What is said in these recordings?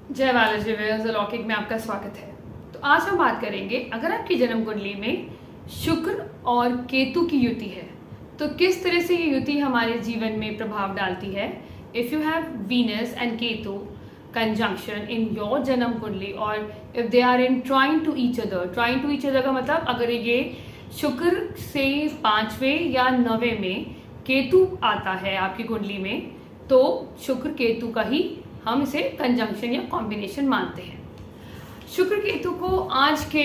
जय बालाजी व्यूअर्स, अलौकिक में आपका स्वागत है। तो आज हम बात करेंगे, अगर आपकी जन्म कुंडली में शुक्र और केतु की युति है तो किस तरह से ये युति हमारे जीवन में प्रभाव डालती है। If you have Venus and Ketu conjunction in your janam kundli और if they are in trying to each other का मतलब अगर ये शुक्र से 5वें या 9वें में केतु आता है आपकी कुंडली में, तो शुक्र केतु का ही हम इसे कंजंक्शन या कॉम्बिनेशन मानते हैं। शुक्र केतु को आज के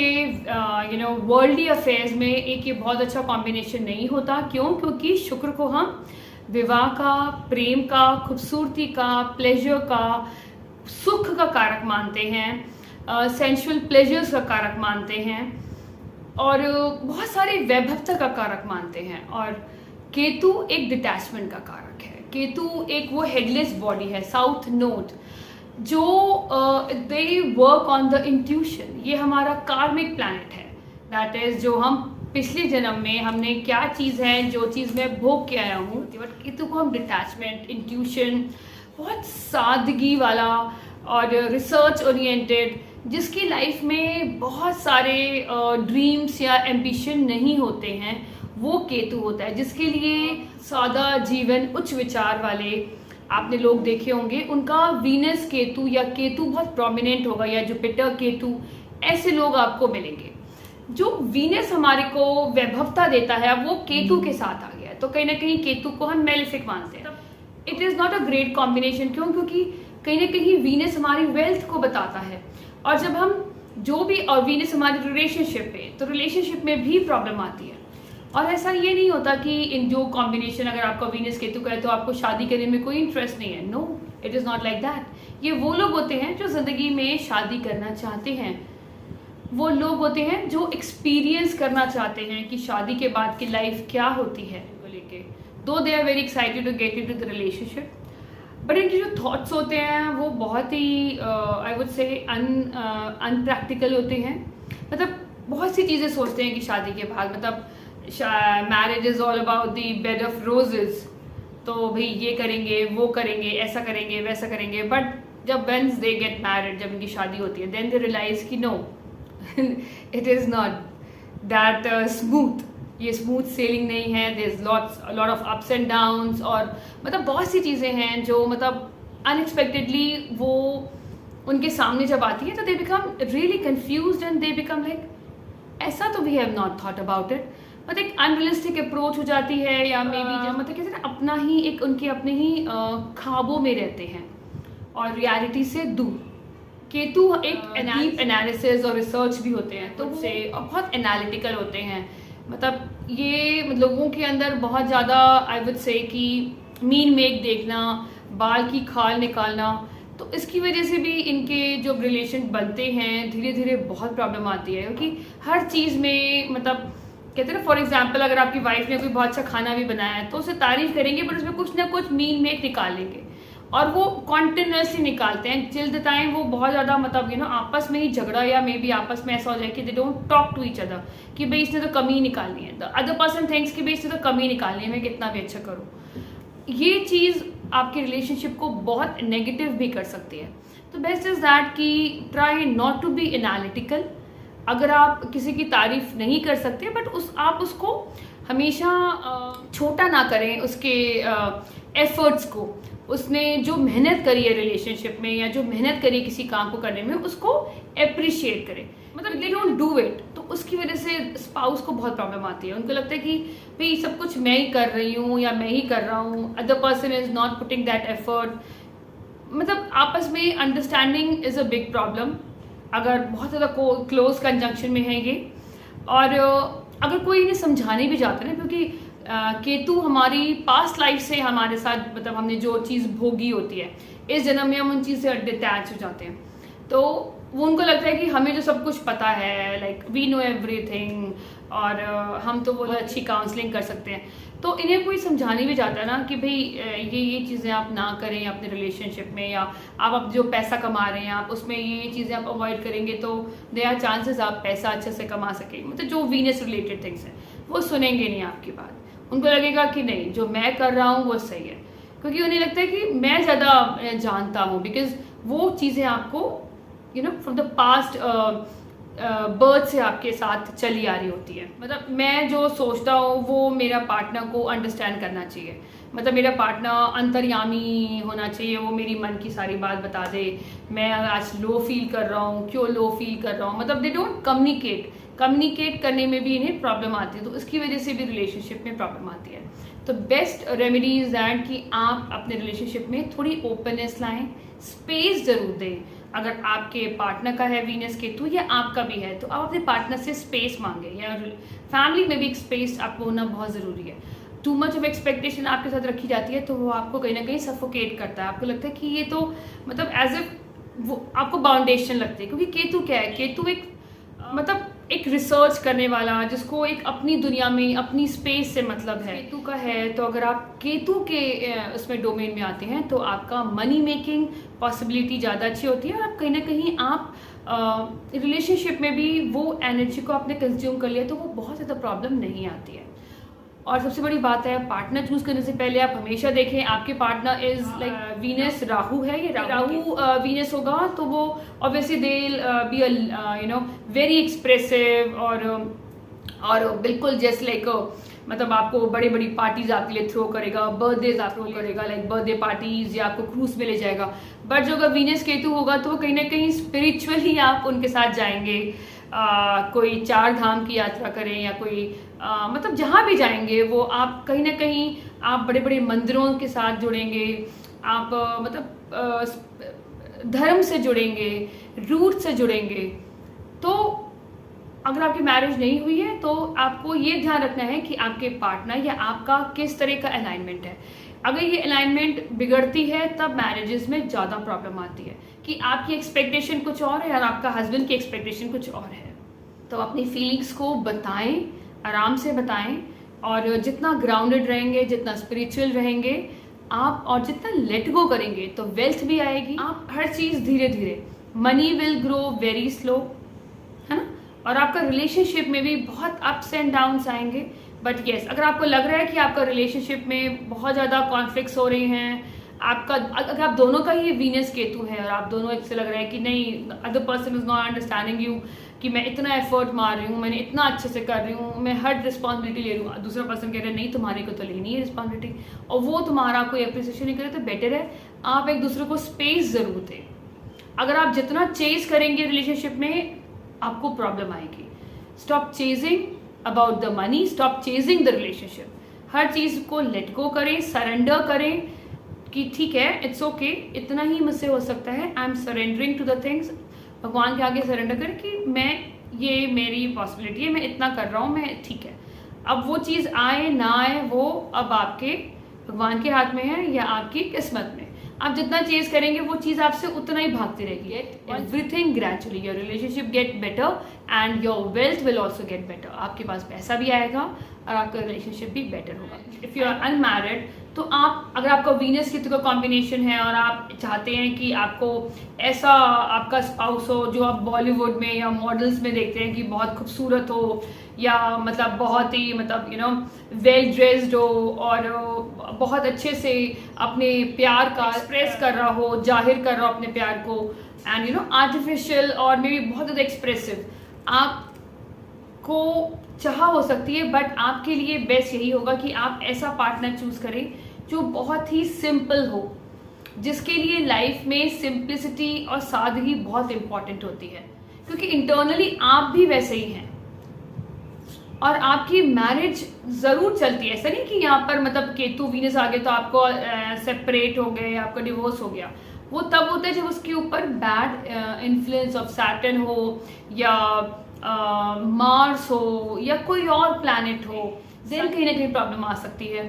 वर्ल्डली अफेयर्स में एक ये बहुत अच्छा कॉम्बिनेशन नहीं होता। क्यों? क्योंकि शुक्र को हम विवाह का, प्रेम का, खूबसूरती का, प्लेजर का, सुख का कारक मानते हैं, सेंशुअल प्लेजर्स का कारक मानते हैं और बहुत सारी वैभवता का कारक मानते हैं। और केतु एक डिटैचमेंट का कारक है। केतु एक वो हेडलेस बॉडी है, साउथ नोड, जो they work on the intuition. ये हमारा कार्मिक प्लैनेट है, दैट इज जो हम पिछले जन्म में हमने क्या चीज़ है, जो चीज़ मैं भोग के आया हूँ। बट केतु को हम डिटैचमेंट, इंट्यूशन, बहुत सादगी वाला और रिसर्च ओरिएंटेड, जिसकी लाइफ में बहुत सारे ड्रीम्स या एम्बिशन नहीं होते हैं, वो केतु होता है। जिसके लिए सादा जीवन, उच्च विचार वाले आपने लोग देखे होंगे, उनका वीनस केतु या केतु बहुत प्रोमिनेंट होगा, या जुपिटर केतु, ऐसे लोग आपको मिलेंगे। जो वीनस हमारे को वैभवता देता है वो केतु के साथ आ गया है, तो कहीं ना कहीं केतु को हम मेलेफिक मानते हैं। It is not a great combination. क्यों? क्योंकि कहीं ना कहीं वीनस हमारी वेल्थ को बताता है, और जब हम जो भी, और वीनस हमारी रिलेशनशिप है, तो रिलेशनशिप में भी प्रॉब्लम आती है। और ऐसा ये नहीं होता कि इन जो कॉम्बिनेशन अगर आपका वीनस केतु का है तो आपको शादी करने में कोई इंटरेस्ट नहीं है। No, it is not like that. ये वो लोग होते हैं जो ज़िंदगी में शादी करना चाहते हैं, वो लोग होते हैं जो एक्सपीरियंस करना चाहते हैं कि शादी के बाद की लाइफ क्या होती है को लेके। दो they are very excited to get into the relationship, but इनके जो थॉट्स होते हैं वो बहुत ही आई वुड से अनप्रैक्टिकल होते हैं। मतलब बहुत सी चीज़ें सोचते हैं कि शादी के बाद, मतलब marriage is all about the bed of roses, तो भाई ये करेंगे, वो करेंगे, ऐसा करेंगे, वैसा करेंगे। बट जब वेंस दे गेट मैरिड, जब उनकी शादी होती है, देन दे रियलाइज कि no, it is not that smooth. ये स्मूथ सेलिंग नहीं है, there is lot of ups and downs, और मतलब बहुत सी चीज़ें हैं जो मतलब अनएक्सपेक्टेडली वो उनके सामने जब आती है तो they become really confused and they become like, ऐसा तो we have not thought about it. मतलब एक अनरियलिस्टिक अप्रोच हो जाती है, या मे बी मतलब कहते हैं ना, अपना ही एक, उनके अपने ही ख्वाबों में रहते हैं और रियलिटी से दूर। केतु एक एनालिसिस और रिसर्च भी होते हैं, तो से बहुत एनालिटिकल होते हैं। मतलब ये लोगों के अंदर बहुत ज़्यादा आई वुड से कि मीन मेक देखना, बाल की खाल निकालना, तो इसकी वजह से भी इनके जो रिलेशन बनते हैं धीरे धीरे बहुत प्रॉब्लम आती है। क्योंकि हर चीज़ में मतलब कहते हैं ना, फॉर एग्जाम्पल अगर आपकी वाइफ ने कोई बहुत अच्छा खाना भी बनाया है तो उसे तारीफ करेंगे, बट उसमें कुछ ना कुछ मीन मेक निकाल लेंगे, और वो कॉन्टिन्यूसली निकालते हैं टिल द टाइम वो बहुत ज़्यादा मतलब आपस में ही झगड़ा, या मे बी आपस में ऐसा हो जाए कि they don't talk to each other, कि भाई इसने तो कमी निकालनी है, द अदर पर्सन थिंक्स कि भाई इसने तो कमी निकालनी है, मैं कितना भी अच्छा करूँ। ये चीज़ आपके रिलेशनशिप को बहुत नेगेटिव भी कर सकती है। तो बेस्ट इज़ दैट कि try not to be analytical. अगर आप किसी की तारीफ नहीं कर सकते, बट आप उसको हमेशा छोटा ना करें, उसके एफर्ट्स को, उसने जो मेहनत करी है रिलेशनशिप में, या जो मेहनत करी है किसी काम को करने में, उसको अप्रिशिएट करें। मतलब दे डोंट डू इट, तो उसकी वजह से स्पाउस को बहुत प्रॉब्लम आती है। उनको लगता है कि भाई सब कुछ मैं ही कर रही हूँ या मैं ही कर रहा हूँ, other person is not putting that effort. मतलब आपस में understanding is a big problem अगर बहुत ज़्यादा क्लोज कंजंक्शन में है ये। और अगर कोई इन्हें समझाने भी जाता है ना, क्योंकि केतु हमारी पास्ट लाइफ से हमारे साथ, मतलब हमने जो चीज़ भोगी होती है, इस जन्म में हम उन चीज़ से डिटैच हो जाते हैं, तो वो उनको लगता है कि हमें जो सब कुछ पता है, लाइक वी नो एवरीथिंग, और हम तो बहुत अच्छी काउंसलिंग कर सकते हैं। तो इन्हें कोई समझाने भी जाता है ना कि भाई ये चीज़ें आप ना करें अपने रिलेशनशिप में, या आप अब जो पैसा कमा रहे हैं आप उसमें ये चीज़ें आप अवॉइड करेंगे तो दे आर चांसेस आप पैसा अच्छे से कमा सकें। मतलब जो वीनस रिलेटेड थिंग्स हैं वो सुनेंगे नहीं आपकी बात, उनको लगेगा कि नहीं जो मैं कर रहा हूँ वो सही है। क्योंकि उन्हें लगता है कि मैं ज़्यादा जानता हूँ, बिकॉज वो चीज़ें आपको फ्रॉम द पास्ट बर्थ से आपके साथ चली आ रही होती है। मतलब मैं जो सोचता हूँ वो मेरा पार्टनर को अंडरस्टैंड करना चाहिए। मतलब मेरा पार्टनर अंतर्यामी होना चाहिए, वो मेरी मन की सारी बात बता दे। मैं आज लो फील कर रहा हूँ, क्यों लो फील कर रहा हूँ, मतलब दे डोंट कम्युनिकेट करने में भी इन्हें प्रॉब्लम आती है, तो उसकी वजह से भी रिलेशनशिप में प्रॉब्लम आती है। तो बेस्ट रेमेडी इज दैट कि आप अपने रिलेशनशिप में थोड़ी ओपननेस लाएं, स्पेस जरूर दें। अगर आपके पार्टनर का है वीनस केतु या आपका भी है, तो आप अपने पार्टनर से स्पेस मांगे, या फैमिली में भी एक स्पेस आपको होना बहुत ज़रूरी है। टू मच ऑफ एक्सपेक्टेशन आपके साथ रखी जाती है तो वो आपको कहीं ना कहीं सफोकेट करता है। आपको लगता है कि ये तो मतलब एज इफ वो आपको बाउंडेशन लगती है, क्योंकि केतु क्या है, केतु एक मतलब एक रिसर्च करने वाला, जिसको एक अपनी दुनिया में अपनी स्पेस से मतलब है। केतु का है तो अगर आप केतु के उसमें डोमेन में आते हैं तो आपका मनी मेकिंग पॉसिबिलिटी ज़्यादा अच्छी होती है, और आप कहीं ना कहीं आप रिलेशनशिप में भी वो एनर्जी को आपने कंज्यूम कर लिया तो वो बहुत ज़्यादा प्रॉब्लम नहीं आती है। और सबसे बड़ी बात है, पार्टनर चूज करने से पहले आप हमेशा देखें आपके partner is like Venus Rahu है, ये राहु वीनस होगा तो वो obviously they be very expressive, और बिल्कुल जस्ट लाइक मतलब आपको बड़ी बड़ी पार्टीज आपके लिए थ्रो करेगा, बर्थडेज आप थ्रो करेगा, लाइक बर्थडे पार्टीज, या आपको क्रूज में ले जाएगा। बट जो अगर वीनस केतु होगा तो कहीं ना कहीं स्पिरिचुअली आप उनके साथ जाएंगे, कोई 4 धाम की यात्रा करें या कोई मतलब जहाँ भी जाएंगे वो आप कहीं ना कहीं आप बड़े बड़े मंदिरों के साथ जुड़ेंगे, आप मतलब धर्म से जुड़ेंगे, रूट से जुड़ेंगे। तो अगर आपकी मैरिज नहीं हुई है तो आपको ये ध्यान रखना है कि आपके पार्टनर या आपका किस तरह का अलाइनमेंट है। अगर ये अलाइनमेंट बिगड़ती है तब मैरिजेस में ज़्यादा प्रॉब्लम आती है, कि आपकी एक्सपेक्टेशन कुछ और है और आपका हस्बैंड की एक्सपेक्टेशन कुछ और है। तो अपनी फीलिंग्स को बताएं, आराम से बताएं, और जितना ग्राउंडेड रहेंगे, जितना स्पिरिचुअल रहेंगे आप, और जितना लेट गो करेंगे तो वेल्थ भी आएगी। आप हर चीज़ धीरे धीरे, money will grow very slow, है ना, और आपका रिलेशनशिप में भी बहुत अप्स एंड डाउन्स आएंगे। बट येस, अगर आपको लग रहा है कि आपका रिलेशनशिप में बहुत ज़्यादा कॉन्फ्लिक्ट्स हो रहे हैं, आपका अगर आप दोनों का ही वीनस केतु है और आप दोनों एक से लग रहा है कि नहीं, other person is not understanding you, कि मैं इतना एफर्ट मार रही हूँ, मैंने इतना अच्छे से कर रही हूँ, मैं हर रिस्पॉन्सिबिलिटी ले रही हूँ, दूसरा पर्सन कह रहा है नहीं तुम्हारे को तो लेनी है रिस्पॉन्सिबिलिटी, और वो तुम्हारा कोई अप्रिसिएशन नहीं करे, तो बेटर है आप एक दूसरे को स्पेस ज़रूर दें। अगर आप जितना चेज करेंगे रिलेशनशिप में आपको प्रॉब्लम आएगी। Stop chasing about the money, stop chasing the relationship. हर चीज़ को लेट गो करें, सरेंडर करें कि ठीक है, इट्स ओके, इतना ही मुझसे हो सकता है, I am surrendering to the things. भगवान के आगे सरेंडर करें कि ये मेरी पॉसिबिलिटी है, मैं इतना कर रहा हूँ, मैं ठीक है। अब वो चीज़ आए ना आए वो अब आपके भगवान के हाथ में है या आपकी किस्मत में। आप जितना चेज करेंगे वो चीज़ आपसे उतना ही भागती रहेगी। Everything gradually, your relationship get better and your wealth will also get better. आपके पास पैसा भी आएगा और आपका रिलेशनशिप भी बेटर होगा। इफ़ यू आर अनमैरिड, तो आप, अगर आपका वीनस केतु का कॉम्बिनेशन है और आप चाहते हैं कि आपको ऐसा आपका स्पाउस हो जो आप बॉलीवुड में या मॉडल्स में देखते हैं कि बहुत खूबसूरत हो, या मतलब बहुत ही मतलब वेल ड्रेस्ड हो और बहुत अच्छे से अपने प्यार का एक्सप्रेस कर रहा हो, जाहिर कर रहा हो अपने प्यार को, एंड आर्टिफिशियल और मे बी बहुत ज़्यादा एक्सप्रेसिव आपको चाह हो सकती है। बट आपके लिए बेस्ट यही होगा कि आप ऐसा पार्टनर चूज करें जो बहुत ही सिंपल हो, जिसके लिए लाइफ में सिंप्लिसिटी और सादगी बहुत इंपॉर्टेंट होती है, क्योंकि इंटरनली आप भी वैसे ही हैं और आपकी मैरिज जरूर चलती है। ऐसा नहीं कि यहाँ पर मतलब केतु वीनस आ गए तो आपको सेपरेट हो गए, आपका डिवोर्स हो गया। वो तब होता है जब उसके ऊपर बैड इन्फ्लुएंस ऑफ सैटर्न हो, या मार्स हो, या कोई और प्लैनेट हो, देन कहीं ना कहीं प्रॉब्लम आ सकती है।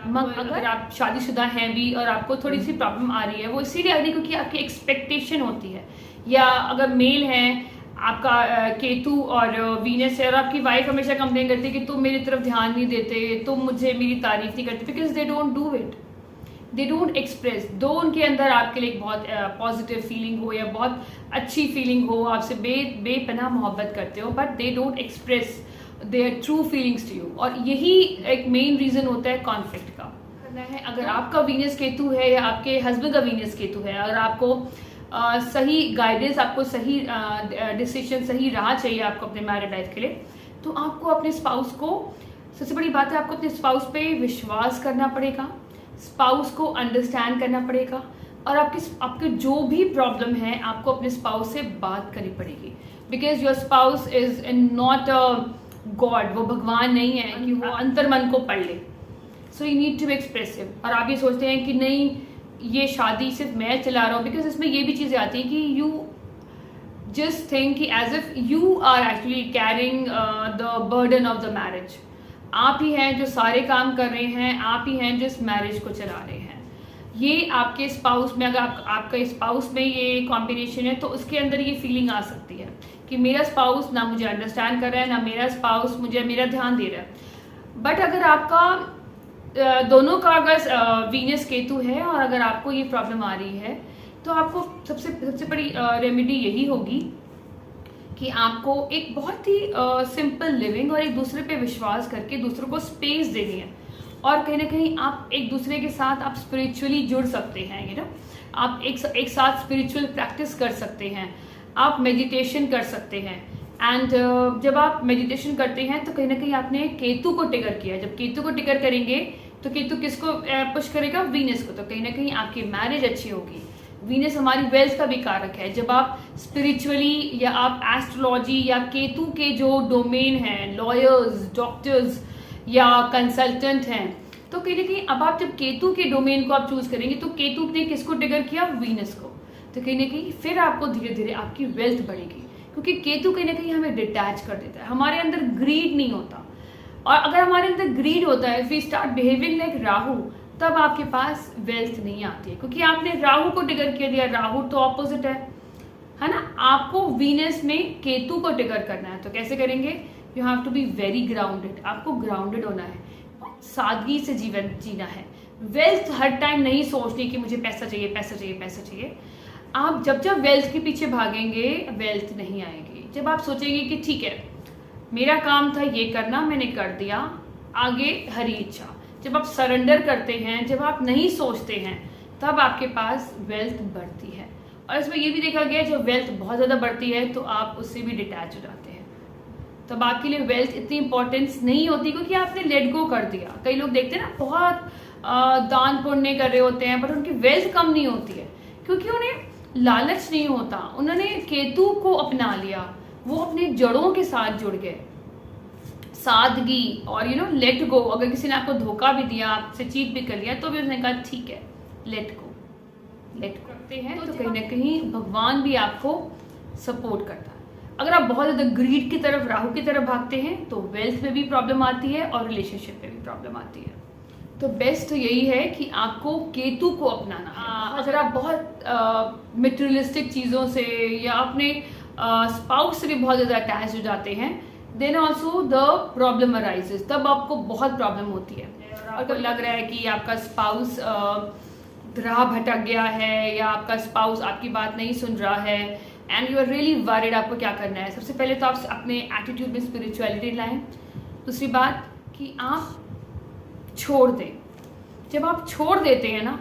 अगर आप शादीशुदा हैं भी और आपको थोड़ी सी प्रॉब्लम आ रही है, वो इसीलिए आ रही है क्योंकि आपकी एक्सपेक्टेशन होती है। या अगर मेल है, आपका केतु और वीनस है और आपकी वाइफ हमेशा कंप्लेन करती है कि तुम मेरी तरफ ध्यान नहीं देते, तुम मुझे मेरी तारीफ नहीं करते, because they don't do it, they don't express. दो उनके अंदर आपके लिए एक बहुत पॉजिटिव फीलिंग हो या बहुत अच्छी फीलिंग हो, आपसे बेपनाह मोहब्बत करते हो, but they don't express their true feelings to you. और यही एक मेन रीज़न होता है कॉन्फ्लिक्ट का। करना है। अगर आपका वीनस केतु है या आपके हस्बैंड का वीनस केतु है, अगर आपको सही गाइडेंस, आपको सही डिसीजन, सही राह चाहिए आपको अपने मैरिड लाइफ के लिए, तो आपको अपने स्पाउस को, सबसे बड़ी बात है, आपको अपने स्पाउस पे विश्वास करना पड़ेगा, स्पाउस को अंडरस्टैंड करना पड़ेगा, और आपके जो भी प्रॉब्लम है आपको अपने स्पाउस से बात करनी पड़ेगी। Because your spouse is not a God, वो भगवान नहीं है कि वो अंतर मन को पढ़ ले। So you need to be expressive. और आप ये सोचते हैं कि नहीं ये शादी सिर्फ मैं चला रहा हूँ, बिकॉज इसमें ये भी चीज़ें आती हैं कि यू जस्ट थिंक कि as if you are actually carrying the burden of the marriage. आप ही हैं जो सारे काम कर रहे हैं, आप ही हैं जो इस मैरिज को चला रहे हैं। ये आपके स्पाउस में, अगर आपका स्पाउस में ये कॉम्बिनेशन है तो उसके अंदर ये फीलिंग आ सकती है कि मेरा स्पाउस ना मुझे अंडरस्टैंड कर रहा है, ना मेरा स्पाउस मुझे मेरा ध्यान दे रहा है। बट अगर आपका दोनों का अगर वीनस केतु है और अगर आपको ये प्रॉब्लम आ रही है, तो आपको सबसे बड़ी रेमेडी यही होगी कि आपको एक बहुत ही सिंपल लिविंग और एक दूसरे पे विश्वास करके दूसरों को स्पेस देनी है। और कहीं ना कहीं आप एक दूसरे के साथ आप स्पिरिचुअली जुड़ सकते हैं, यू नो, आप एक साथ स्पिरिचुअल प्रैक्टिस कर सकते हैं, आप मेडिटेशन कर सकते हैं। एंड जब आप मेडिटेशन करते हैं तो कहीं ना कहीं आपने केतु को ट्रिगर किया। जब केतु को ट्रिगर करेंगे तो केतु किसको पुश करेगा? वीनस को। तो कहीं ना कहीं आपकी मैरिज अच्छी होगी। वीनस हमारी वेल्थ का भी कारक है। जब आप स्पिरिचुअली या आप एस्ट्रोलॉजी या केतु के जो डोमेन हैं, लॉयर्स, डॉक्टर्स या कंसल्टेंट हैं, तो कहीं ना कहीं अब आप जब केतु के डोमेन को आप चूज करेंगे तो केतु ने किसको ट्रिगर किया? वीनस को। तो कहीं ना कहीं फिर आपको धीरे धीरे आपकी वेल्थ बढ़ेगी, क्योंकि केतु कहीं ना कहीं हमें डिटैच कर देता है। हमारे अंदर ग्रीड नहीं होता, और अगर हमारे अंदर ग्रीड होता है, we start behaving like Rahu, तब आपके पास वेल्थ नहीं आती है, क्योंकि आपने राहु को ट्रिगर किया दिया। राहु तो ऑपोजिट है ना। आपको वीनस में केतु को ट्रिगर करना है, तो कैसे करेंगे? You have to be very grounded. आपको ग्राउंडेड होना है, सादगी से जीवन जीना है। वेल्थ हर टाइम नहीं सोचनी कि मुझे पैसा चाहिए, पैसा चाहिए, पैसा चाहिए। आप जब वेल्थ के पीछे भागेंगे, वेल्थ नहीं आएगी। जब आप सोचेंगे कि ठीक है, मेरा काम था ये करना, मैंने कर दिया, आगे हरी इच्छा। जब आप सरेंडर करते हैं, जब आप नहीं सोचते हैं, तब आपके पास वेल्थ बढ़ती है। और इसमें ये भी देखा गया है, जब वेल्थ बहुत ज़्यादा बढ़ती है तो आप उससे भी डिटैच हो जाते हैं। तब आपके लिए वेल्थ इतनी इंपॉर्टेंस नहीं होती, क्योंकि आपने लेट गो कर दिया। कई लोग देखते हैं ना, बहुत दान पुण्य कर रहे होते हैं, बट उनकी वेल्थ कम नहीं होती है, क्योंकि उन्हें लालच नहीं होता। उन्होंने केतु को अपना लिया, वो अपने जड़ों के साथ जुड़ गए। सादगी और लेट गो। अगर किसी ने आपको धोखा भी दिया, आपसे चीट भी कर लिया, तो भी उसने कहा ठीक है, लेट गो करते हैं। तो कहीं ना कहीं भगवान भी आपको सपोर्ट करता है। अगर आप बहुत ज़्यादा ग्रीड की तरफ, राहु की तरफ भागते हैं, तो वेल्थ में भी प्रॉब्लम आती है और रिलेशनशिप में भी प्रॉब्लम आती है। तो बेस्ट यही है कि आपको केतु को अपनाना है। अगर आप बहुत मटेरियलिस्टिक चीज़ों से या अपने स्पाउस से भी बहुत ज़्यादा अटैच हो जाते हैं, then also the problem arises. तब आपको बहुत प्रॉब्लम होती है। और आपको लग रहा है कि आपका स्पाउस राह भटक गया है, या आपका स्पाउस आपकी बात नहीं सुन रहा है, and you are really worried. आपको क्या करना है? सबसे पहले तो आप अपने एटीट्यूड में स्पिरिचुअलिटी लाएं। दूसरी बात कि आप छोड़ दें। जब आप छोड़ देते हैं ना,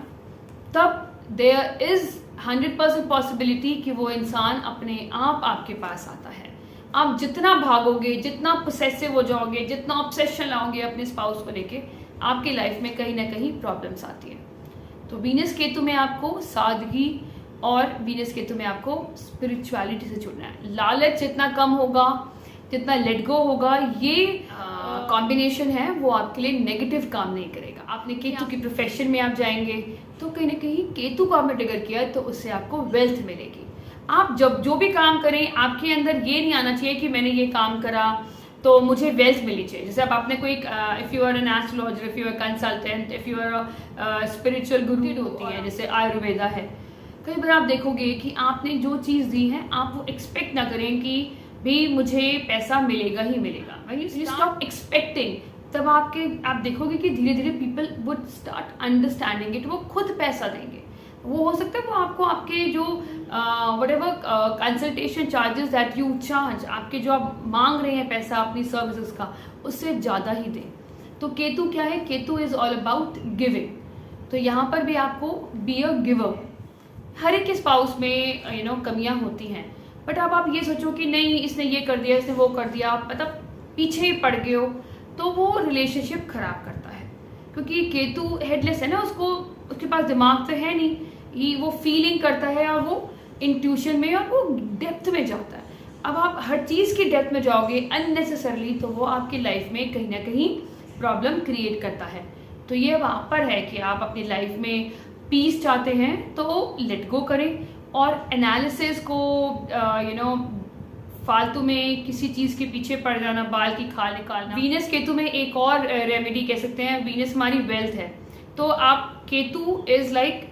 तब देयर इज 100% पॉसिबिलिटी कि वो इंसान अपने आप आपके पास आता है। आप जितना भागोगे, जितना पोसेसिव हो जाओगे, जितना ऑब्सेशन लाओगे अपने स्पाउस को लेके, आपकी लाइफ में कहीं ना कहीं प्रॉब्लम्स आती है। तो वीनस केतु में आपको सादगी और वीनस केतु में आपको स्पिरिचुअलिटी से जुड़ना है। लालच जितना कम होगा, जितना लेट गो होगा, ये कॉम्बिनेशन है, वो आपके लिए नेगेटिव काम नहीं करेगा। आपने केतु की प्रोफेशन में आप जाएंगे, तो कहीं ना कहीं केतु को आपने ट्रिगर किया, तो उससे आपको वेल्थ मिलेगी। आप जब जो भी काम करें, आपके अंदर ये नहीं आना चाहिए कि मैंने ये काम करा तो मुझे वेल्थ मिली चाहिए। जैसे अब आपने कोई if you are an astrologer, if you are consultant, if you are spiritual guru होती है, जैसे आयुर्वेदा है। कई बार आप देखोगे कि आपने जो चीज़ दी है, आप वो एक्सपेक्ट ना करें कि भी मुझे पैसा मिलेगा ही मिलेगा। You stop expecting. तब आप देखोगे कि धीरे धीरे people would start understanding it. वो खुद पैसा देंगे। वो हो सकता है वो आपको आपके जो whatever consultation charges that you charge, आपके जो आप मांग रहे हैं पैसा अपनी सर्विसेज का, उससे ज़्यादा ही दें। तो केतु क्या है? Ketu is all about giving. तो यहाँ पर भी आपको बी अ गिवर। हर एक के स्पाउस में कमियां होती हैं, बट अब आप ये सोचो कि नहीं इसने ये कर दिया, इसने वो कर दिया, आप मतलब पीछे ही पड़ गए हो, तो वो रिलेशनशिप खराब करता है। क्योंकि केतु हेडलेस है ना, उसके पास दिमाग तो है नहीं, वो फीलिंग करता है और वो इंट्यूशन में और वो डेप्थ में जाता है। अब आप हर चीज़ की डेप्थ में जाओगे अननेसेसरली, तो वो आपकी लाइफ में कहीं ना कहीं प्रॉब्लम क्रिएट करता है। तो ये वहाँ पर है कि आप अपनी लाइफ में पीस चाहते हैं तो लेट गो करें, और एनालिसिस को फालतू में किसी चीज़ के पीछे पड़ जाना, बाल की खाल निकालना। वीनस केतु में एक और रेमेडी कह सकते हैं, वीनस हमारी वेल्थ है, तो आप केतु इज़ लाइक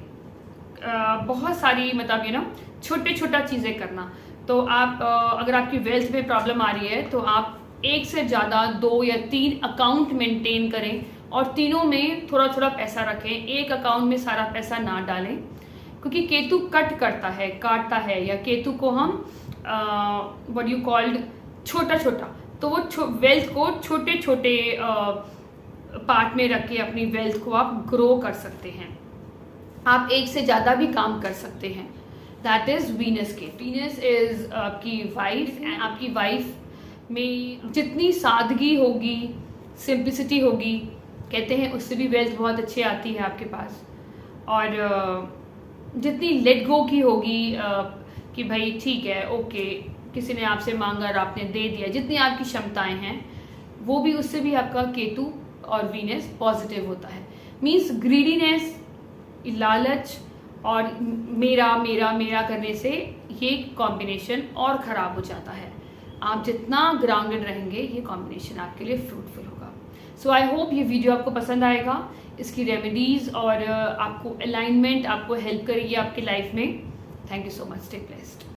बहुत सारी मतलब छोटा चीज़ें करना। तो आप अगर आपकी वेल्थ में प्रॉब्लम आ रही है तो आप एक से ज़्यादा 2 या 3 अकाउंट मेंटेन करें और तीनों में थोड़ा थोड़ा पैसा रखें, एक अकाउंट में सारा पैसा ना डालें, क्योंकि केतु कट करता है, काटता है, या केतु को हम व्हाट यू कॉल्ड छोटा, तो वो वेल्थ को छोटे छोटे पार्ट में रख के अपनी वेल्थ को आप ग्रो कर सकते हैं। आप एक से ज़्यादा भी काम कर सकते हैं। दैट इज़ वीनस के। वीनस इज़ आपकी वाइफ, एंड आपकी वाइफ में जितनी सादगी होगी, सिंप्लिसिटी होगी, कहते हैं उससे भी वेल्थ बहुत अच्छी आती है आपके पास। और जितनी लेट गो की होगी कि भाई ठीक है, ओके, किसी ने आपसे मांगा और आपने दे दिया, जितनी आपकी क्षमताएं हैं, वो भी उससे भी आपका केतु और वीनस पॉजिटिव होता है। मीन्स ग्रीडीनेस, लालच और मेरा मेरा मेरा करने से ये कॉम्बिनेशन और ख़राब हो जाता है। आप जितना ग्राउंडेड रहेंगे, ये कॉम्बिनेशन आपके लिए फ्रूटफुल होगा। सो आई होप ये वीडियो आपको पसंद आएगा, इसकी रेमेडीज़ और आपको अलाइनमेंट आपको हेल्प करेगी आपकी लाइफ में। Thank you so much, stay blessed.